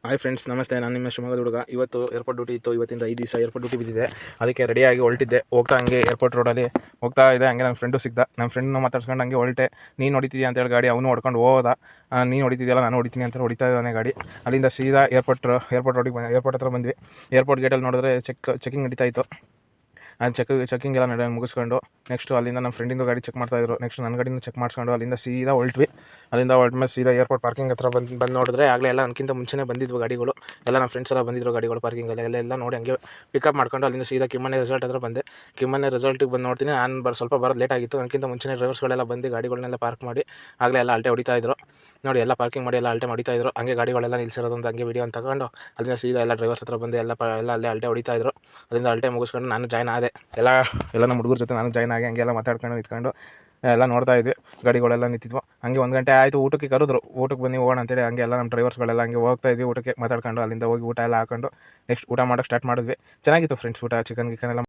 Hi friends, ನಮಸ್ತೆ. ನಾನು ನಿಮ್ಮ ಶಿವಮೊಗ್ಗದ ಹುಡುಗ. ಇವತ್ತು ಏರ್ಪೋರ್ಟ್ ಡ್ಯೂಟಿ ಇತ್ತು. ಇವತ್ತಿಂದ 5 ದಿವಸ ಏರ್ಪೋರ್ಟ್ ಡ್ಯೂಟಿ ಬಿದ್ದಿದೆ. ಅದಕ್ಕೆ ರೆಡಿಯಾಗಿ ಹೊರಟಿದ್ದೆ. ಹೋಗ್ತಾ ಹಂಗೆ ಏರ್ಪೋರ್ಟ್ ರೋಡಲ್ಲಿ ಹೋಗ್ತಾ ಇದೆ. ಹಂಗೆ ನನ್ನ ಫ್ರೆಂಡು ಸಿಗ್ದ. ನನ್ನ ಫ್ರೆಂಡ್ನ ಮಾತಾಡ್ಸ್ಕೊಂಡು ಹಂಗೆ ಹೊರಟೆ. ನೀನು ಹೊಡಿತಿದ್ಯಾ ಅಂತೇಳಿ ಗಾಡಿ ಅವನು ಹೊಡ್ಕೊಂಡು ಹೋದ. ನೀನು ಹೊಡಿತಿದ್ಯಲ್ಲ, ನಾನು ಹೊಡಿತೀನಿ ಅಂತ ಹೊಡಿತಾ ಇದ್ದಾನೆ ಗಾಡಿ. ಅಲ್ಲಿಂದ ಸೀದಾ ಏರ್ಪೋರ್ಟ್ ರೋಡಿಗೆ ಏರ್ಪೋರ್ಟ್ ಹತ್ರ ಬಂದ್ವಿ. ಏರ್ಪೋರ್ಟ್ ಗೇಟಲ್ಲಿ ನೋಡಿದ್ರೆ ಚೆಕಿಂಗ್ ನಡೀತಾ ಇತ್ತು. ಅದು ಚೆಕಿಂಗ್ ಎಲ್ಲ ಮುಗಿಸ್ಕೊಂಡು ನೆಕ್ಸ್ಟು ಅಲ್ಲಿಂದ ನಮ್ಮ ಫ್ರೆಂಡಿಂದು ಗಾಡಿ ಚೆಕ್ ಮಾಡ್ತಾಯಿದ್ರು. ನೆಕ್ಸ್ಟ್ ನನ್ನ ಗಾಡಿನ ಚೆಕ್ ಮಾಡಿಸ್ಕೊಂಡು ಅಲ್ಲಿಂದ ಸೀದಾ ಹೊರಟ್ವಿ. ಅಲ್ಲಿಂದ ಹೊರಟ್ಮೇಲೆ ಸೀದಾ ಏರ್ಪೋರ್ಟ್ ಪಾರ್ಕಿಂಗ್ ಹತ್ರ ಬಂದು ನೋಡಿದ್ರೆ ಆಗಲೇ ಎಲ್ಲ ನನಗಿಂತ ಮುಂಚೆನೇ ಬಂದಿದ್ವು ಗಾಡಿಗಳು. ಎಲ್ಲ ನಮ್ಮ ಫ್ರೆಂಡ್ಸ್ ಎಲ್ಲ ಬಂದಿದ್ರು ಗಾಡಿಗಳು ಪಾರ್ಕಿಂಗಲ್ಲಿ. ಎಲ್ಲ ನೋಡಿ ಹಂಗೆ ಪಿಕಪ್ ಮಾಡ್ಕೊಂಡು ಅಲ್ಲಿಂದ ಸೀದಾ ಕಿಮ್ಮನೆ ರೆಸಾರ್ಟ್ ಹತ್ರ ಬಂದೆ. ಕಿಮ್ಮನೆ ರೆಸಾರ್ಟಿಗೆ ಬಂದು ನೋಡ್ತೀನಿ, ನಾನು ಸ್ವಲ್ಪ ಬರೋದು ಲೇಟ್ ಆಗಿತ್ತು. ನನಗಿಂತ ಮುಂಚೆನೇ ಡ್ರೈವರ್ಸ್ಗಳೆಲ್ಲ ಬಂದು ಗಾಡಿಗಳನ್ನೆಲ್ಲ ಪಾರ್ಕ್ ಮಾಡಿ ಆಗಲೇ ಎಲ್ಲ ಅಲ್ಟೆ ಹೊಡಿತಾ ಇದ್ರು. ನೋಡಿ, ಎಲ್ಲ ಪಾರ್ಕಿಂಗ್ ಮಾಡಿ ಎಲ್ಲ ಅಲ್ಟೆ ಹೊಡಿತಾ ಇದ್ರು. ಹಂಗೆ ಗಾಡಿಗಳೆಲ್ಲ ನಿಲ್ಸಿರೋದು ಹಂಗೆ ವೀಡಿಯೋ ಅಂತ ತಗೊಂಡು ಅಲ್ಲಿಂದ ಸೀದಾ ಎಲ್ಲ ಡ್ರೈವರ್ಸ್ ಹತ್ರ ಬಂದು ಎಲ್ಲ ಅಲ್ಲೇ ಅಲ್ಟೆ ಹೊಡಿತಾ ಇದ್ರು. ಅಲ್ಲಿಂದ ಅಲ್ಟೆ ಮುಗಿಸ್ಕೊಂಡು ನಾನು ಜಾಯ್ನ್ ಆದೆ. ಎಲ್ಲ ನಮ್ಮ ಹುಡುಗರ ಜೊತೆ ನಾನು ಜಾಯ್ನ್ ಆಗಿ ಹಂಗೆಲ್ಲ ಮಾತಾಡ್ಕೊಂಡು ನಿಂತ್ಕೊಂಡು ಎಲ್ಲ ನೋಡ್ತಾ ಇದ್ವಿ. ಗಾಡಿಗಳೆಲ್ಲ ನಿಂತಿದ್ವು. ಹಂಗೆ 1 ಗಂಟೆ ಆಯಿತು. ಊಟಕ್ಕೆ ಕರೆದ್ರು. ಊಟಕ್ಕೆ ಬನ್ನಿ ಹೋಗೋಣ ಅಂತೇಳಿ ಹಂಗೆ ಎಲ್ಲ ನಮ್ಮ ಡ್ರೈವರ್ಸ್ಗಳೆಲ್ಲ ಹಂಗೆ ಹೋಗ್ತಾ ಇದ್ವಿ ಊಟಕ್ಕೆ ಮಾತಾಡ್ಕೊಂಡು. ಅಲ್ಲಿಂದ ಹೋಗಿ ಊಟ ಎಲ್ಲ ಹಾಕೊಂಡು ನೆಕ್ಸ್ಟ್ ಊಟ ಮಾಡೋಕ್ಕೆ ಸ್ಟಾರ್ಟ್ ಮಾಡಿದ್ವಿ. ಚೆನ್ನಾಗಿತ್ತು ಫ್ರೆಂಡ್ಸ್ ಊಟ. ಚಿಕನ್ ಎಲ್ಲ